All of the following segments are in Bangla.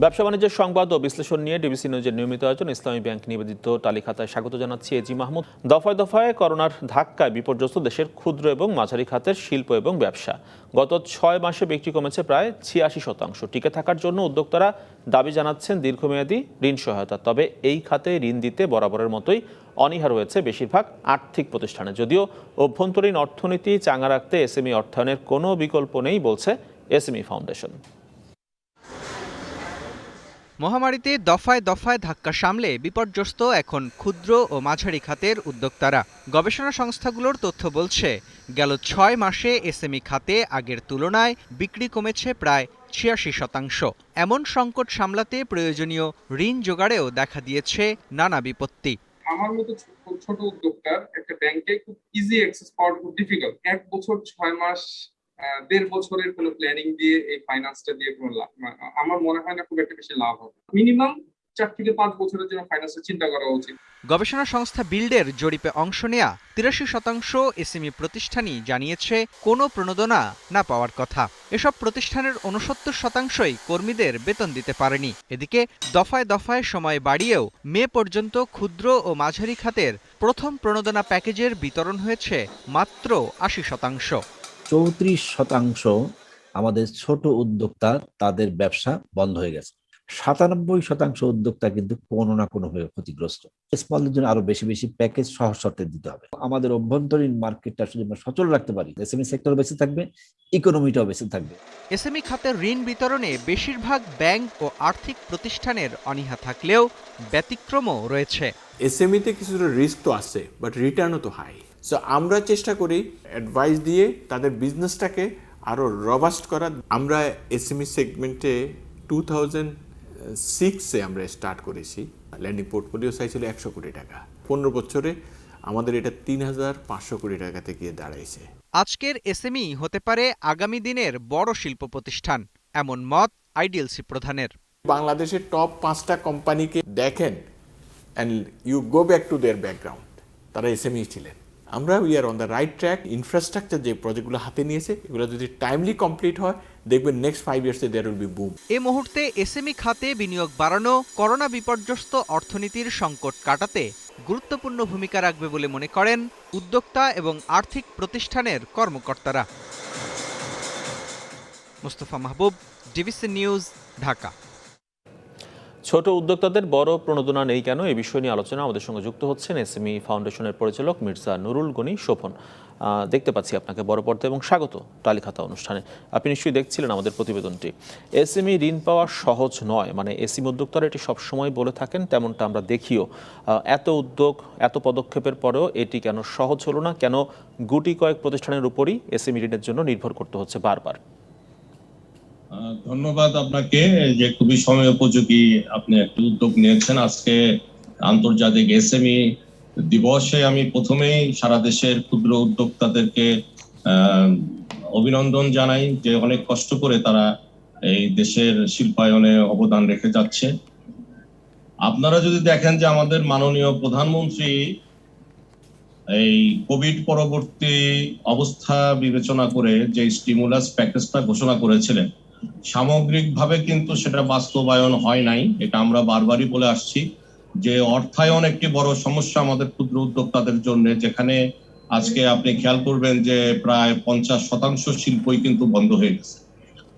ব্যবসা বাণিজ্যের সংবাদ ও বিশ্লেষণ নিয়ে ডিবিসি নিউজের নিয়মিত আয়োজন ইসলামী ব্যাংক নিবেদিত তালিকাতায় স্বাগত জানাচ্ছি এজি মাহমুদ। দফায় দফায় করোনার ধাক্কায় বিপর্যস্ত দেশের ক্ষুদ্র এবং মাঝারি খাতের শিল্প এবং ব্যবসা। গত 6 মাসে বিক্রি কমেছে প্রায় 86%। টিকে থাকার জন্য উদ্যোক্তারা দাবি জানাচ্ছেন দীর্ঘমেয়াদী ঋণ সহায়তা। তবে এই খাতে ঋণ দিতে বরাবরের মতোই অনীহা রয়েছে বেশিরভাগ আর্থিক প্রতিষ্ঠানে। যদিও অভ্যন্তরীণ অর্থনীতি চাঙা রাখতে এসএমই অর্থায়নের কোনো বিকল্প নেই বলছে এসএমই ফাউন্ডেশন। মহামারীতে দফায় দফায় ধাক্কা সামলে বিপর্যস্ত এখন ক্ষুদ্র ও মাঝারি খাতের উদ্যোক্তারা। গবেষণা সংস্থাগুলোর তথ্য বলছে, গেল 6 মাসে এসএমই খাতে আগের তুলনায় বিক্রি কমেছে প্রায় 86%। এমন সংকট সামলাতে প্রয়োজনীয় ঋণ জোগাড়েও দেখা দিয়েছে নানা বিপত্তি। আমার মতো ছোট উদ্যোক্তার একটা ব্যাংকে খুব ইজি অ্যাক্সেস পাওয়া খুব ডিফিকাল্ট। 1 বছর 6 মাস 1.5 বছরের কোনো প্ল্যানিং দিয়ে এই ফাইন্যান্সটা দিয়ে কোনো লাভ আমার মনে হয় না খুব একটা বেশি লাভ হবে। মিনিমাম 4 থেকে 5 বছরের জন্য ফাইন্যান্সের চিন্তা করা উচিত। গবেষণা সংস্থা বিল্ডের জরিপে অংশ নেয়া 83% এসএমই প্রতিষ্ঠানই জানিয়েছে কোনো প্রণোদনা না পাওয়ার কথা। এসব প্রতিষ্ঠানের 69%ই কর্মীদের বেতন দিতে পারেনি। এদিকে দফায় দফায় সময় বাড়িয়েও মে পর্যন্ত ক্ষুদ্র ও মাঝারি খাতের প্রথম প্রণোদনা প্যাকেজের বিতরণ হয়েছে মাত্র 80%। 34% আমাদের ছোট উদ্যোক্তা তাদের ব্যবসা বন্ধ হয়ে গেছে। 97% উদ্যোক্তা কিন্তু কোনো না কোনো ভাবে ক্ষতিগ্রস্ত। স্মলদের জন্য আরো বেশি বেশি প্যাকেজ সহজ শর্তে দিতে হবে। আমাদের অভ্যন্তরীণ মার্কেটটা যদি আমরা সচল রাখতে পারি, এসএমই সেক্টর বেঁচে থাকবে, ইকোনমিটাও বেঁচে থাকবে। এসএমই খাতের ঋণ বিতরণে বেশিরভাগ ব্যাংক ও আর্থিক প্রতিষ্ঠানের অনীহা থাকলেও ব্যতিক্রমও রয়েছে। এসএমইতে কিছুটা রিস্ক তো আছে, বাট রিটার্নও তো হাই। সো আমরা চেষ্টা করি অ্যাডভাইস দিয়ে তাদের বিজনেসটাকে আরো রবাস্ট করা। আমরা এসএমই সেগমেন্টে 2006-এ আমরা স্টার্ট করেছি। ল্যান্ডিং পোর্টফোলিও সাইজ ছিল 100 কোটি টাকা। 15 বছরে আমাদের এটা 3,500 কোটি টাকাতে গিয়ে দাঁড়াইছে। আজকের এসএমই হতে পারে আগামী দিনের বড় শিল্প প্রতিষ্ঠান, এমন মত আইডিএলসি প্রধানের। বাংলাদেশের টপ 5টা কোম্পানিকে দেখেন and you go back to their background, তারা এসএমই ছিলেন। আমরা we are on the right track. Infrastructure যে প্রজেক্টগুলো হাতে নিয়েছে, এগুলো যদি টাইমলি কমপ্লিট হয়, দেখবেন নেক্সট 5 ইয়ার্সে দেয়ার উইল বি বুম। এই মুহূর্তে এসএমই খাতে বিনিয়োগ বাড়ানো করোনা বিপর্যস্ত অর্থনীতির সংকট কাটাতে গুরুত্বপূর্ণ ভূমিকা রাখবে বলে মনে করেন উদ্যোক্তা এবং আর্থিক প্রতিষ্ঠানের কর্মকর্তারা। মুস্তফা মাহবুব, ডিবিসি নিউজ, ঢাকা। ছোট উদ্যোক্তাদের বড় প্রণোদনা নেই কেন, এই বিষয় নিয়ে আলোচনা আমাদের সঙ্গে যুক্ত হচ্ছেন এসএমই ফাউন্ডেশনের পরিচালক মির্জা নুরুল গনি শোভন। দেখতে পাচ্ছি আপনাকে বড় পর্দা এবং স্বাগত তালিকাতা অনুষ্ঠানে। আপনি নিশ্চয়ই দেখছিলেন আমাদের প্রতিবেদনটি। এসএমই ঋণ পাওয়া সহজ নয়, মানে এসএমই উদ্যোক্তারা এটি সবসময় বলে থাকেন, তেমনটা আমরা দেখিও। এত উদ্যোগ, এত পদক্ষেপের পরেও এটি কেন সহজ হলো না? কেন গুটি কয়েক প্রতিষ্ঠানের উপরই এসএমই ঋণের জন্য নির্ভর করতে হচ্ছে বারবার? ধন্যবাদ আপনাকে, যে খুবই সময় উপযোগী আপনি একটা উদ্যোগ নিয়েছেন। আজকে আন্তর্জাতিক এসএমই দিবসে আমি প্রথমেই সারা দেশের ক্ষুদ্র উদ্যোক্তাদেরকে অভিনন্দন জানাই, যে অনেক কষ্ট করে তারা এই দেশের শিল্পায়নে অবদান রেখে যাচ্ছে। আপনারা যদি দেখেন যে আমাদের মাননীয় প্রধানমন্ত্রী এই কোভিড পরবর্তী অবস্থা বিবেচনা করে যে স্টিমুলাস প্যাকেজটা ঘোষণা করেছিলেন, সামগ্রিকভাবে কিন্তু সেটা বাস্তবায়ন হয় নাই। এটা আমরা বারবারই বলে আসছি যে অর্থায়ন একটি বড় সমস্যা আমাদের ক্ষুদ্র উদ্যোক্তাদের জন্য, যেখানে আজকে আপনি খেয়াল করবেন যে প্রায় 50% শিল্পই কিন্তু বন্ধ হয়ে গেছে।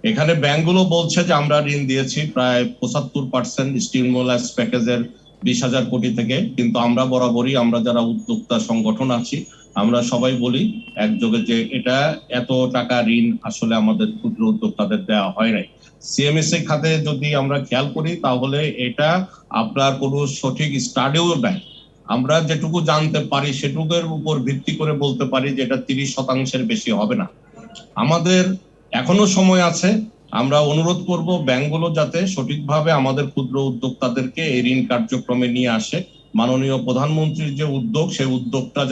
এখানে ব্যাংকগুলো বলছে যে আমরা ঋণ দিয়েছি প্রায় 75% স্টিমুলাস প্যাকেজের 20,000 কোটি থেকে, কিন্তু আমরা বরাবরই, আমরা যারা উদ্যোক্তা সংগঠন আছি, আমরা সবাই বলি একযোগে যে এটা এত টাকা ঋণ আসলে আমাদের ক্ষুদ্র উদ্যোক্তাদের দেওয়া হয় নাই। সিএমএসএ খাতে যদি আমরা খেয়াল করি, তাহলে এটা আপনার কোনো সঠিক স্টাডিও নাই। আমরা যেটুকু জানতে পারি সেটুকুর উপর ভিত্তি করে বলতে পারি যে এটা 30%-এর বেশি হবে না। আমাদের এখনো সময় আছে। আমরা অনুরোধ করব ব্যাংকগুলো যাতে সঠিকভাবে আমাদের ক্ষুদ্র উদ্যোক্তাদেরকে এই ঋণ কার্যক্রমে নিয়ে আসে। মাননীয় প্রধানমন্ত্রীর যে উদ্যোগ, সেই উদ্যোগটা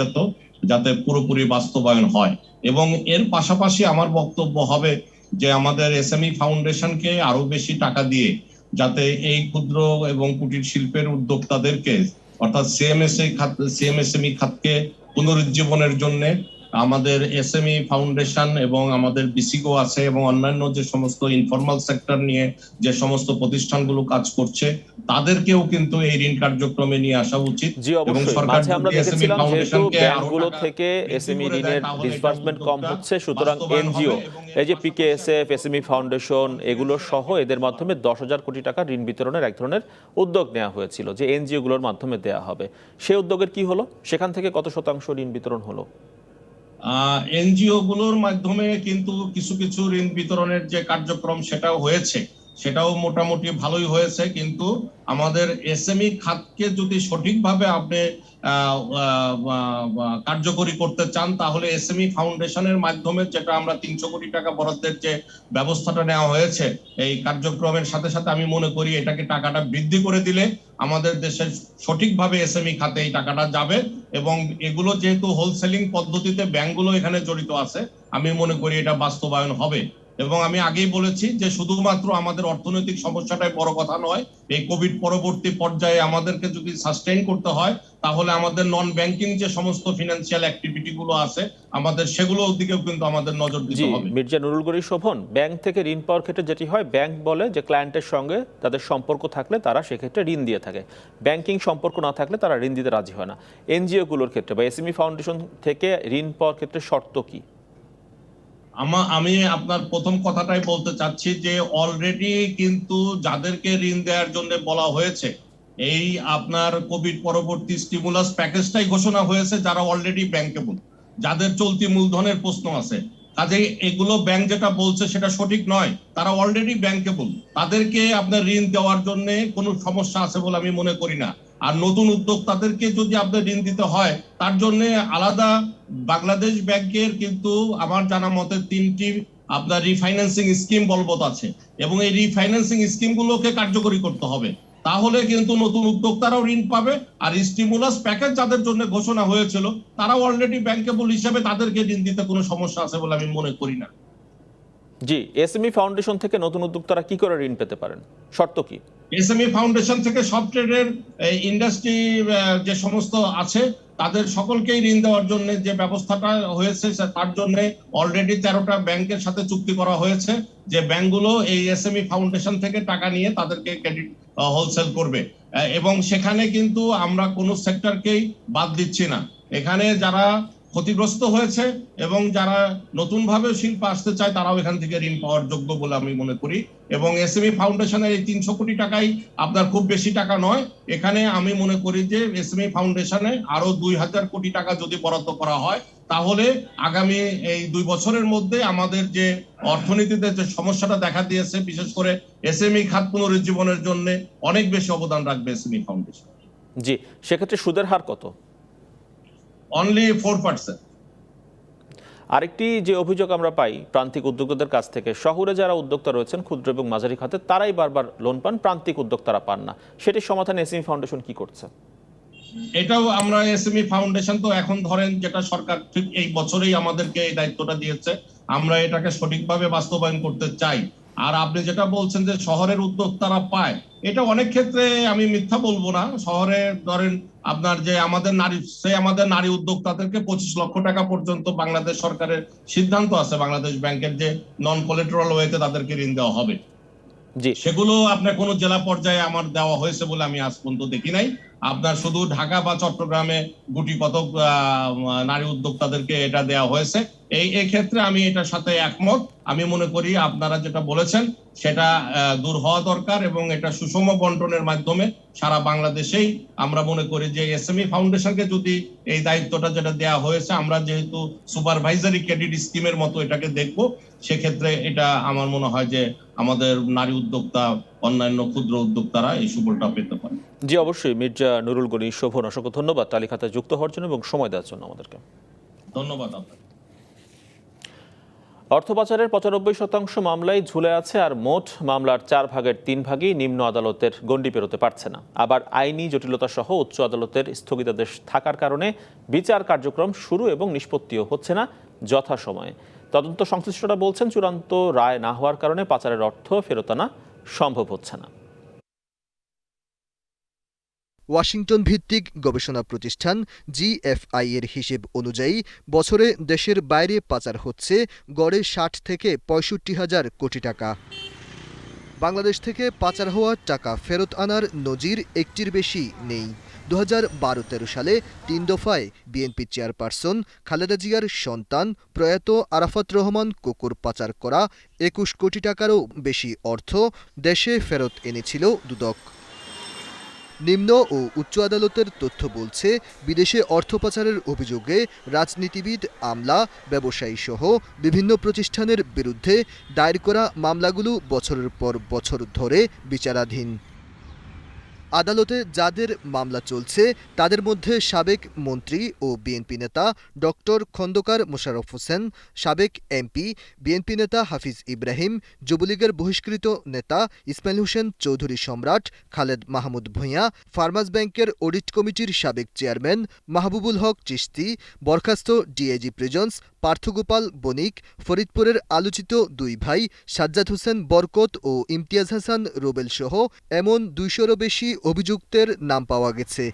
যাতে পুরোপুরি বাস্তবায়ন হয়। এবং এর পাশাপাশি আমার বক্তব্য হবে যে আমাদের এসএমই ফাউন্ডেশনকে আরো বেশি টাকা দিয়ে যাতে এই ক্ষুদ্র এবং কুটির শিল্পের উদ্যোক্তাদেরকে, অর্থাৎ সিএমএসএমই খাতকে পুনরুজ্জীবনের জন্য আমাদের এসএমই ফাউন্ডেশন এবং আমাদের বিসিগো আছে এবং অন্যান্য যে সমস্ত ইনফরমাল সেক্টর নিয়ে যে সমস্ত প্রতিষ্ঠানগুলো কাজ করছে তাদেরকেও কিন্তু এই ঋণ কার্যক্রমে নিয়ে আসা উচিত। জি এবং অবশ্যই, সরকার মাঝে আমরা যদি এসএমই দেখেছিলাম যেহেতু ফাউন্ডেশনকে আরো ব্যাংকগুলো টাকা থেকে বৃদ্ধি এসএমই করে দেয়, ঋণের তাহলে এটা ডিসবার্সমেন্ট কম উদ্যোগটা হচ্ছে, সুতরাং বাস্তবায়ন এনজিও হবে এবং এই যে পিকেএসএফ, এসএমই ফাউন্ডেশন এগুলো সহ এদের মাধ্যমে 10,000 কোটি টাকা ঋণ বিতরণের এক ধরনের উদ্যোগ নেওয়া হয়েছিল যে এনজিও গুলোর মাধ্যমে দেয়া হবে। সেই উদ্যোগের কি হলো? সেখান থেকে কত শতাংশ ঋণ বিতরণ হলো? এনজিও গুলোর মাধ্যমে কিন্তু কিছু কিছু ঋণ বিতরণের যে কার্যক্রম সেটাও হয়েছে, সেটাও মোটামুটি ভালোই হয়েছে। কিন্তু আমাদের এসএমই খাতকে যদি সঠিকভাবে আপনি কার্যকরী করতে চান তাহলে এসএমই ফাউন্ডেশনের মাধ্যমে যেটা আমরা 300 কোটি টাকা বরাদ্দের যে ব্যবস্থাটা নেওয়া হয়েছে এই কার্যক্রমের সাথে সাথে আমি মনে করি এটাকে টাকাটা বৃদ্ধি করে দিলে আমাদের দেশে সঠিকভাবে এসএমই খাতে এই টাকাটা যাবে এবং এগুলো যেহেতু হোলসেলিং পদ্ধতিতে ব্যাংকগুলো এখানে জড়িত আছে আমি মনে করি এটা বাস্তবায়ন হবে। এবং আমি আগেই বলেছি যে শুধুমাত্র আমাদের অর্থনৈতিক সমস্যাটাই বড় কথা নয়, এই কোভিড পরবর্তী পর্যায়ে আমাদেরকে যদি সাস্টেইন করতে হয় তাহলে আমাদের নন ব্যাংকিং যে সমস্ত ফিনান্সিয়াল অ্যাক্টিভিটি গুলো আছে আমাদের সেগুলোর দিকেও কিন্তু আমাদের নজর দিতে হবে। মির্জা নুরুল গনি শোভন, ব্যাংক থেকে ঋণ পাওয়ার ক্ষেত্রে যেটি হয়, ব্যাংক বলে যে ক্লায়েন্টের সঙ্গে তাদের সম্পর্ক থাকলে তারা সেক্ষেত্রে ঋণ দিয়ে থাকে, ব্যাংকিং সম্পর্ক না থাকলে তারা ঋণ দিতে রাজি হয় না। এনজিও গুলোর ক্ষেত্রে বা এসএমই ফাউন্ডেশন থেকে ঋণ পাওয়ার ক্ষেত্রে শর্ত কি? আমি আপনার প্রথম কথাটাই বলতে চাচ্ছি যে অলরেডি কিন্তু যাদেরকে ঋণ দেওয়ার জন্য বলা হয়েছে এই আপনার কোভিড পরবর্তী স্টিমুলাস প্যাকেজটাই ঘোষণা হয়েছে যারা অলরেডি ব্যাংকেবল, যাদের চলতি মূলধনের প্রশ্ন আছে। কাজেই এগুলো ব্যাংক যেটা বলছে সেটা সঠিক নয়, তারা অলরেডি ব্যাংকেবল, তাদেরকে আপনার ঋণ দেওয়ার জন্য কোনো সমস্যা আছে বলে আমি মনে করি না। আর নতুন উদ্যোক্তাদেরকে যদি আপনার ঋণ দিতে হয় তার জন্য আলাদা বাংলাদেশ ব্যাংকের কিন্তু আমার জানা মতে 3টি আপনার রিফাইন্যান্সিং স্কিম বলবৎ আছে এবং এই রিফাইন্যান্সিং স্কিমগুলোকে কার্যকরী করতে হবে, তাহলে কিন্তু নতুন উদ্যোক্তারাও ঋণ পাবে। আর স্টিমুলাস প্যাকেজ যাদের জন্য ঘোষণা হয়েছিল তারাও অলরেডি ব্যাংকেবল হিসেবে তাদেরকে ঋণ দিতে কোনো সমস্যা আছে বলে আমি মনে করি না। জি, এসএমই ফাউন্ডেশন থেকে নতুন উদ্যোক্তারা কি করে ঋণ পেতে পারেন, শর্ত কি? এসএমই ফাউন্ডেশন থেকে সব ট্রেডের ইন্ডাস্ট্রি যে সমস্ত আছে তাদের সকলকেই ঋণ দেওয়ার জন্য যে ব্যবস্থাটা হয়েছে তার জন্য অলরেডি 13টা ব্যাংকের সাথে চুক্তি করা হয়েছে যে ব্যাংকগুলো এই এসএমই ফাউন্ডেশন থেকে টাকা নিয়ে তাদেরকে ক্রেডিট হোলসেল করবে এবং সেখানে কিন্তু আমরা কোনো সেক্টরকেই বাদ দিচ্ছি না। এখানে যারা ক্ষতিগ্রস্ত হয়েছে এবং যারা নতুন ভাবে শিল্প আসতে চায় তারাও এখান থেকে ঋণ পাওয়ার যোগ্য বলে আমি মনে করি। এবং এসএমই ফাউন্ডেশনের এই 300 কোটি টাকাই আপনার খুব বেশি টাকা নয়, এখানে আমি মনে করি যে এসএমই ফাউন্ডেশনে আরো 2000 কোটি টাকা যদি বরাদ্দ করা হয় তাহলে আগামী এই 2 বছরের মধ্যে আমাদের যে অর্থনীতিতে যে সমস্যাটা দেখা দিয়েছে বিশেষ করে এসএমই খাত পুনরুজ্জীবনের জন্য অনেক বেশি অবদান রাখবে এসএমই ফাউন্ডেশন। জি, সেক্ষেত্রে সুদের হার কত? অনলি 4%। আরেকটি যে অভিযোগ আমরা পাই প্রান্তিক উদ্যোক্তাদের কাছ থেকে, শহরে যারা উদ্যোক্তা রয়েছেন ক্ষুদ্র এবং মাঝারি খাতে তারাই বারবার লোন পান, প্রান্তিক উদ্যোক্তারা পান না। সেটির সমাধানে এসএমই ফাউন্ডেশন কি করছে? এটাও আমরা এসএমই ফাউন্ডেশন তো এখন ধরেন যেটা সরকার ঠিক এই বছরেই আমাদেরকে এই দায়িত্বটা দিয়েছে, আমরা এটাকে সঠিকভাবে বাস্তবায়ন করতে চাই। আর আপনি যেটা বলছেন যে শহরের উদ্যোক্তারা পায়, এটা অনেক ক্ষেত্রে আমি মিথ্যা বলবো না। শহরে ধরেন আপনার যে আমাদের নারী উদ্যোক্তাদেরকে 25 লক্ষ টাকা পর্যন্ত বাংলাদেশ সরকারের সিদ্ধান্ত আছে বাংলাদেশ ব্যাংকের যে নন কোলেটারাল ওয়েতে তাদেরকে ঋণ দেওয়া হবে। জি, সেগুলো আপনার কোন জেলা পর্যায়ে আমার দেওয়া হয়েছে বলে আমি আজ পর্যন্ত দেখি নাই। আপনার শুধু ঢাকা বা চট্টগ্রামে গুটি কতক নারী উদ্যোক্তাদেরকে এটা দেওয়া হয়েছে। এই ক্ষেত্রে আমি এটার সাথে একমত। আমি মনে করি আপনারা যেটা বলেছেন সেটা দূর হওয়া দরকার এবং এটা সুষম বন্টনের মাধ্যমে সারা বাংলাদেশেই আমরা মনে করি যে এসএমই ফাউন্ডেশনকে যদি এই দায়িত্বটা যেটা দেওয়া হয়েছে আমরা যেহেতু সুপারভাইজারি ক্রেডিট স্কিমের মতো এটাকে দেখব, সেক্ষেত্রে এটা আমার মনে হয় যে আমাদের নারী উদ্যোক্তা অন্যান্য ক্ষুদ্র উদ্যোক্তারা এই সুফলটা পেতে পারে। জি অবশ্যই। মির্জা নুরুল গনি শোভন, অসংখ্য ধন্যবাদ তালিকাতে যুক্ত হওয়ার জন্য এবং সময় দেওয়ার জন্য আমাদেরকে। ধন্যবাদ আপনাকে। অর্থ পাচারের 95% মামলাই ঝুলে আছে, আর মোট মামলার 4 ভাগের 3 ভাগই নিম্ন আদালতের গণ্ডি পেরোতে পারছে না। আবার আইনি জটিলতা সহ উচ্চ আদালতের স্থগিতাদেশ থাকার কারণে বিচার কার্যক্রম শুরু এবং নিষ্পত্তিও হচ্ছে না যথাসময়ে। তদন্ত সংশ্লিষ্টরা বলছেন চূড়ান্ত রায় না হওয়ার কারণে পাচারের অর্থ ফেরত আনা সম্ভব হচ্ছে না। ওয়াশিংটন ভিত্তিক গবেষণা প্রতিষ্ঠান জিএফআই এর হিসেব অনুযায়ী বছরে দেশের বাইরে পাচার হচ্ছে গড়ে ৬০ থেকে ৬৫ হাজার কোটি টাকা। বাংলাদেশ থেকে পাচার হওয়া টাকা ফেরত আনার নজির একটির বেশি নেই। ২০১২-১৩ সালে ৩ দফায় বিএনপি চেয়ারপারসন খালেদা জিয়ার সন্তান প্রয়াত আরাফাত রহমান কোকুর পাচার করা ২১ কোটি টাকারও বেশি অর্থ দেশে ফেরত এনেছিল দুদক। নিম্ন ও উচ্চ আদালতের তথ্য বলছে, বিদেশে অর্থ পাচারের অভিযোগে রাজনীতিবিদ, আমলা, ব্যবসায়ী সহ বিভিন্ন প্রতিষ্ঠানের বিরুদ্ধে দায়ের করা মামলাগুলো বছরের পর বছর ধরে বিচারাধীন। আদালতে যাদের মামলা চলছে তাদের মধ্যে সাবেক মন্ত্রী ও বিএনপি নেতা ডক্টর খন্দকার মোশাররফ হোসেন, সাবেক এমপি, বিএনপি নেতা হাফিজ ইব্রাহিম, যুবলীগের বহিষ্কৃত নেতা ইসমাইল হোসেন চৌধুরী সম্রাট, খালেদ মাহমুদ ভূঁইয়া, ফার্মার্স ব্যাংকের অডিট কমিটির সাবেক চেয়ারম্যান মাহবুবুল হক চিশতি, বরখাস্ত ডিআইজি প্রিজন্স পার্থগোপাল বণিক, ফরিদপুরের আলোচিত দুই ভাই সাজ্জাদ হোসেন বরকত ও ইমতিয়াজ হাসান রুবেল সহ এমন ২০০-রও বেশি অভিযুক্তের নাম পাওয়া গেছে।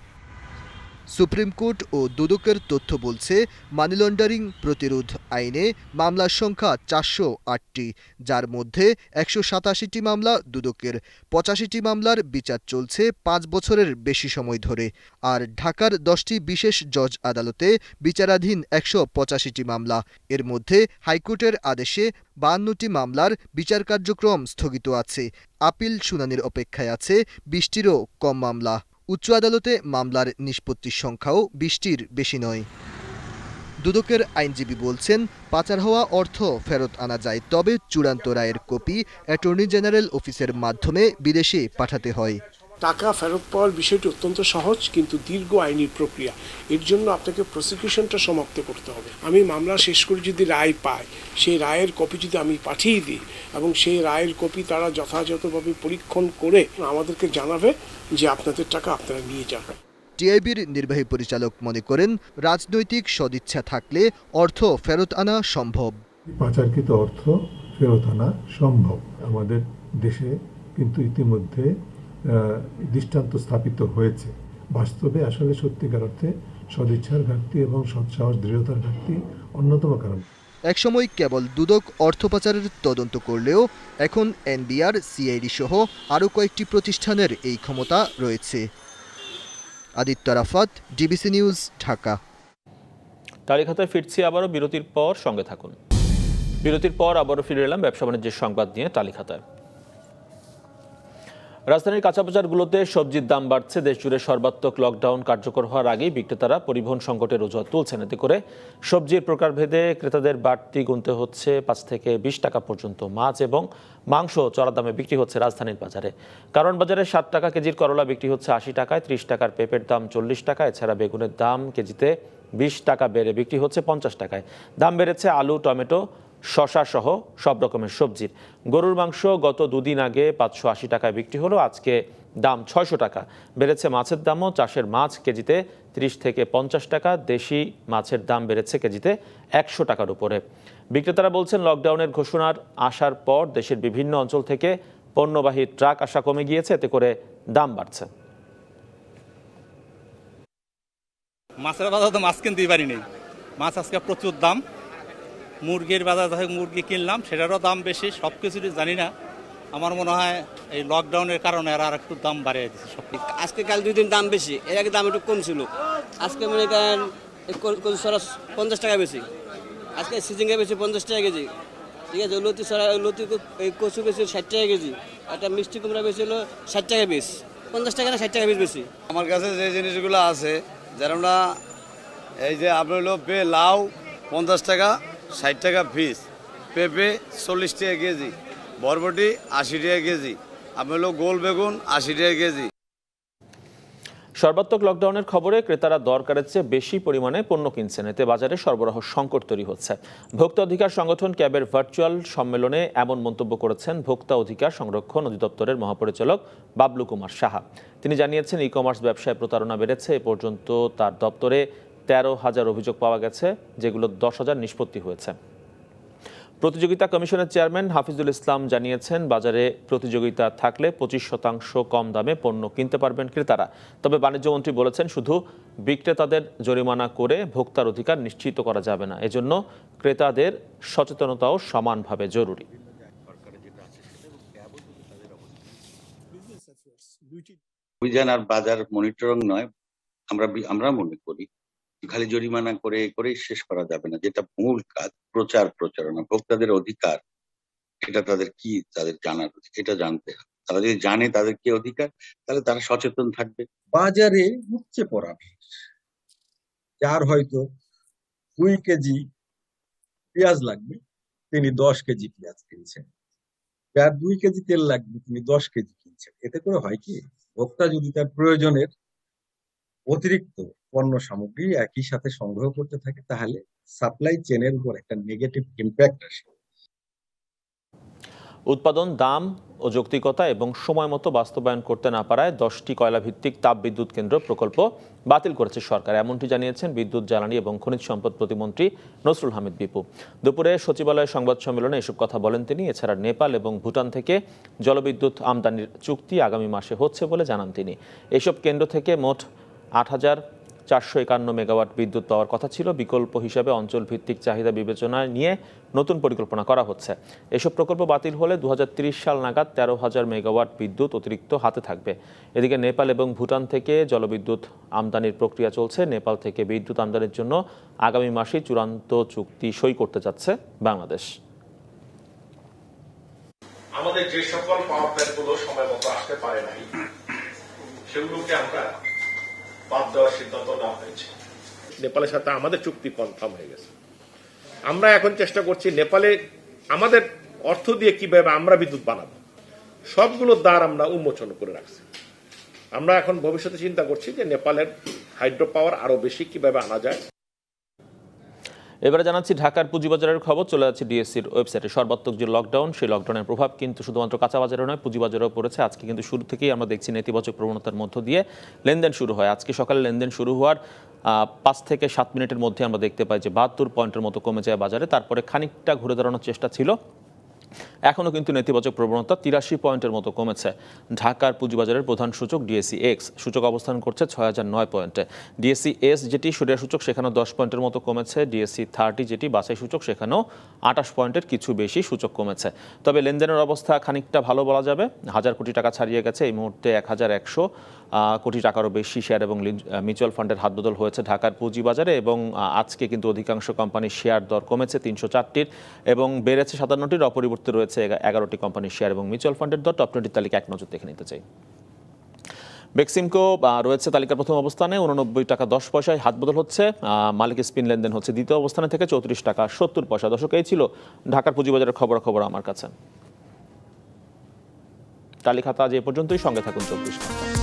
সুপ্রিম কোর্ট ও দুদকের তথ্য বলছে, মানি লন্ডারিং প্রতিরোধ আইনে মামলার সংখ্যা ৪০৮টি, যার মধ্যে ১৮৭টি মামলা দুদকের, ৮৫টি মামলার বিচার চলছে ৫ বছরের বেশি সময় ধরে। আর ঢাকার ১০টি বিশেষ জজ আদালতে বিচারাধীন ১৮৫টি মামলা। এর মধ্যে হাইকোর্টের আদেশে ৫২টি মামলার বিচার কার্যক্রম স্থগিত আছে। আপিল শুনানির অপেক্ষায় আছে ২০টিরও কম মামলা। উচ্চ আদালতে মামলার নিষ্পত্তির সংখ্যাও ২০টির বেশি নয়। দুদকের আইনজীবী বলছেন, পাচার হওয়া অর্থ ফেরত আনা যায়, তবে চূড়ান্ত রায়ের কপি অ্যাটর্নি জেনারেল অফিসের মাধ্যমে বিদেশে পাঠাতে হয়। টাকা ফেরত পাওয়ার বিষয়টি অত্যন্ত সহজ, কিন্তু দীর্ঘ আইনি প্রক্রিয়া। এর জন্য আপনাকে প্রসিকিউশনটা সমাপ্ত করতে হবে। আমি মামলা শেষ করে যদি রায় পাই, সেই রায়ের কপি যদি আমি পাঠিয়ে দিই এবং সেই রায়ের কপি তারা যথাযথভাবে পরীক্ষণ করে আমাদেরকে জানাবে যে আপনাদের টাকা আপনারা নিয়ে যাবেন। টিআইবির নির্বাহী পরিচালক মনে করেন, রাজনৈতিক সদিচ্ছা থাকলে অর্থ ফেরত আনা সম্ভব। পাচারকৃত অর্থ ফেরত আনা সম্ভব। আমাদের দেশে কিন্তু ইতিমধ্যে দৃষ্টান্ত স্থাপিত হয়েছে। বাস্তবে আসলে সত্যিকার অর্থে সদিচ্ছার ঘাটতি এবং সৎসাহস, দৃঢ়তার ঘাটতি অন্যতম কারণ। একসময় কেবল দুদক অর্থ পাচারের তদন্ত করলেও এখন এনবিআর, সিআইডি সহ আরও কয়েকটি প্রতিষ্ঠানের এই ক্ষমতা রয়েছে। Aditya Rafat, DBC news, Dhaka. তালিকায় ফিরছি আবারও বিরতির পর, সঙ্গে থাকুন। বিরতির পর আবারও ফিরে এলাম ব্যবসা বাণিজ্যের সংবাদ নিয়ে। তালিকায় রাজধানীর কাঁচা বাজারগুলোতে সবজির দাম বাড়ছে। দেশজুড়ে সর্বাত্মক লকডাউন কার্যকর হওয়ার আগেই বিক্রেতারা পরিবহন সংকটের অজুহাত তুলছেন। এতে করে সবজির প্রকারভেদে ক্রেতাদের বাড়তি গুনতে হচ্ছে ৫ থেকে ২০ টাকা পর্যন্ত। মাছ এবং মাংস চড়া দামে বিক্রি হচ্ছে রাজধানীর বাজারে। কারণ বাজারে ৬০ টাকা কেজির করলা বিক্রি হচ্ছে ৮০ টাকায়, ৩০ টাকার পেঁপের দাম ৪০ টাকা। এছাড়া বেগুনের দাম কেজিতে ২০ টাকা বেড়ে বিক্রি হচ্ছে ৫০ টাকায়। দাম বেড়েছে আলু, টমেটো, শসা সহ সব রকমের সবজির। গরুর মাংস গত দুদিন আগে ৫৮০ টাকায় বিক্রি হলো, আজকে দাম ৬০০ টাকা। বেড়েছে মাছের দামও। চাষের মাছ কেজিতে ৩০ থেকে ৫০ টাকা। দেশি মাছের দাম বেড়েছে কেজিতে ১০০ টাকার উপরে। বিক্রেতারা বলছেন, লকডাউনের ঘোষণার আসার পর দেশের বিভিন্ন অঞ্চল থেকে পণ্যবাহী ট্রাক আসা কমে গিয়েছে, এতে করে দাম বাড়ছে। মাছের বাজার তো মাছ কিনতেই পারি নেই। মাছ আজকে প্রচুর দাম। মুরগির বাজার থেকে মুরগি কিনলাম, সেটারও দাম বেশি। সব কিছুরই জানি না, আমার মনে হয় এই লকডাউনের কারণে আর একটু দাম বাড়িয়ে দিচ্ছে সব। আজকে কাল 2 দিন দাম বেশি, এর আগে দাম একটু কম ছিল। আজকে মনে করেন 50 টাকা বেশি। আজকে সিজিঙ্গা বেশি 50 টাকা কেজি, ঠিক আছে। লতি কচু বেশি 60 টাকা কেজি। একটা মিষ্টি কুমড়া বেশি হলো 60 টাকা পিস। 50 টাকা না 60 টাকা পিস বেশি। আমার কাছে যে জিনিসগুলো আছে, যেমন এই যে আপনার হলো লাউ 50 টাকা, 60 টাকা পিস, পেঁপে 40 টাকা কেজি, বরবটি 80 টাকা কেজি, আপনার হলো গোল বেগুন 80 টাকা কেজি। সর্বাত্মক লকডাউনের খবরে ক্রেতারা দরকারের চেয়ে বেশি পরিমাণে পণ্য কিনছেন। এতে বাজারে সরবরাহ সংকট তৈরি হচ্ছে। ভোক্তা অধিকার সংগঠন ক্যাবের ভার্চুয়াল সম্মেলনে এমন মন্তব্য করেছেন ভোক্তা অধিকার সংরক্ষণ অধিদপ্তরের মহাপরিচালক বাবলু কুমার সাহা। তিনি জানিয়েছেন, ই কমার্স ব্যবসায় প্রতারণা বেড়েছে। এ পর্যন্ত তার দপ্তরে ১৩,০০০ অভিযোগ পাওয়া গেছে, যেগুলো ১০,০০০ নিষ্পত্তি হয়েছে। প্রতিযোগিতা কমিশনের চেয়ারম্যান হাফিজুল ইসলাম জানিয়েছেন, বাজারে প্রতিযোগিতা থাকলে 25% কম দামে পণ্য কিনতে পারবেন ক্রেতারা। তবে বাণিজ্যমন্ত্রী বলেছেন, শুধু বিক্রেতাদের জরিমানা করে ভোক্তার অধিকার নিশ্চিত করা যাবে না। এজন্য ক্রেতাদের সচেতনতাও সমানভাবে জরুরি। অভিযান আর বাজার মনিটরিং নয়, আমরা মনে করি খালি জরিমানা করে শেষ করা যাবে না। যেটা মূল কাজ, প্রচারণা, ভোক্তাদের অধিকার, এটা তাদের জানার, এটা জানতে হবে। তারা যদি জানে তাদের কি অধিকার, তাহলে তারা সচেতন থাকবে। বাজারে উপচে পড়া ভিড়, যার হয়তো 2 কেজি পেঁয়াজ লাগবে, তিনি 10 কেজি পেঁয়াজ কিনছেন। যার 2 কেজি তেল লাগবে, তিনি 10 কেজি কিনছেন। এতে করে হয় কি, ভোক্তা যদি তার প্রয়োজনের অতিরিক্ত পণ্য সামগ্রী একই সাথে সংগ্রহ করতে থাকে, তাহলে সাপ্লাই চেনের উপর একটা নেগেটিভ ইম্প্যাক্ট আসে। উৎপাদন, দাম ও যৌক্তিকতা এবং সময় মতো বাস্তবায়ন করতে না পারায় 10টি কয়লাভিত্তিক তাপবিদ্যুৎ কেন্দ্র প্রকল্প বাতিল করেছে সরকার। এমনটি জানিয়েছেন বিদ্যুৎ, জ্বালানি এবং খনিজ সম্পদ প্রতিমন্ত্রী নসরুল হামিদ বিপু। দুপুরে সচিবালয় সংবাদ সম্মেলনে এসব কথা বলেন তিনি। এছাড়া নেপাল এবং ভুটান থেকে জলবিদ্যুৎ আমদানির চুক্তি আগামী মাসে হচ্ছে বলে জানান তিনি। এসব কেন্দ্র থেকে মোট 8,451 মেগাওয়াট বিদ্যুৎ পাওয়ার কথা ছিল। বিকল্প হিসাবে অঞ্চল ভিত্তিক চাহিদা বিবেচনায় নিয়ে নতুন পরিকল্পনা করা হচ্ছে। এসব প্রকল্প বাতিল হলে 2030 সাল নাগাদ 13,000 মেগাওয়াট বিদ্যুৎ অতিরিক্ত হাতে থাকবে। এদিকে নেপাল এবং ভুটান থেকে জলবিদ্যুৎ আমদানির প্রক্রিয়া চলছে। নেপাল থেকে বিদ্যুৎ আমদানির জন্য আগামী মাসেই চূড়ান্ত চুক্তি সই করতে যাচ্ছে বাংলাদেশ। আমাদের যে সকল পাওয়ার প্ল্যান্টগুলো সময় মতো আসতে পারে নাই, সেগুলোকে আমরা বাদ দেওয়ার সিদ্ধান্ত নেওয়া হয়েছে। নেপালের সাথে আমাদের চুক্তি কনফার্ম হয়ে গেছে। আমরা এখন চেষ্টা করছি নেপালে আমাদের অর্থ দিয়ে কিভাবে আমরা বিদ্যুৎ বানাবো, সবগুলোর দ্বার আমরা উন্মোচন করে রাখছি। আমরা এখন ভবিষ্যতে চিন্তা করছি যে নেপালের হাইড্রো পাওয়ার আরো বেশি কিভাবে আনা যায়। এবারে জানাচ্ছি ঢাকার পুঁজিবাজারের খবর। চলে যাচ্ছে ডিএসসির ওয়েবসাইটে। সর্বাত্মক যে লকডাউন, সেই লকডাউনের প্রভাব কিন্তু শুধুমাত্র কাঁচা বাজারে নয়, পুঁজিবাজারেও পড়েছে। আজকে কিন্তু শুরু থেকেই আমরা দেখছি নেতিবাচক প্রবণতার মধ্য দিয়ে লেনদেন শুরু হয়। আজকে সকালে লেনদেন শুরু হওয়ার 5 থেকে 7 মিনিটের মধ্যে আমরা দেখতে পাই যে 72 পয়েন্টের মতো কমে যায় বাজারে। তারপরে খানিকটা ঘুরে দাঁড়ানোর চেষ্টা ছিল, এখনও কিন্তু নেতিবাচক প্রবণতা। 83 পয়েন্টের মতো কমেছে ঢাকার পুঁজিবাজারের প্রধান সূচক ডিএসসি এক্স। সূচক অবস্থান করছে 6009 পয়েন্টে। ডিএসসি এস যেটি সূর্য সূচক, সেখানেও 10 পয়েন্টের মতো কমেছে। ডিএসসি 30 যেটি বাছাই সূচক, সেখানেও 28 পয়েন্টের কিছু বেশি সূচক কমেছে। তবে লেনদেনের অবস্থা খানিকটা ভালো বলা যাবে। 1000 কোটি টাকা ছাড়িয়ে গেছে এই মুহূর্তে। 1100 কোটি টাকারও বেশি শেয়ার এবং মিউচুয়াল ফান্ডের হাতবদল হয়েছে ঢাকার পুঁজিবাজারে। এবং আজকে কিন্তু অধিকাংশ কোম্পানির শেয়ার দর কমেছে 304টির এবং বেড়েছে 57টির। অপরিবর্তিত রয়েছে 11টি কোম্পানির শেয়ার এবং মিউচুয়াল ফান্ডের দর। টপ 20 তালিকা এক নজর দেখে নিতে চাই। বেক্সিমকো রয়েছে তালিকার প্রথম অবস্থানে 89 টাকা 10 পয়সায় হাতবদল হচ্ছে। মালিক স্পিন লেনদেন হচ্ছে দ্বিতীয় অবস্থানে থেকে 34 টাকা 70 পয়সা। দর্শক, এই ছিল ঢাকার পুঁজিবাজারের খবর আমার কাছে। তালিকা আজ এ পর্যন্তই। সঙ্গে থাকুন 24 ঘন্টা।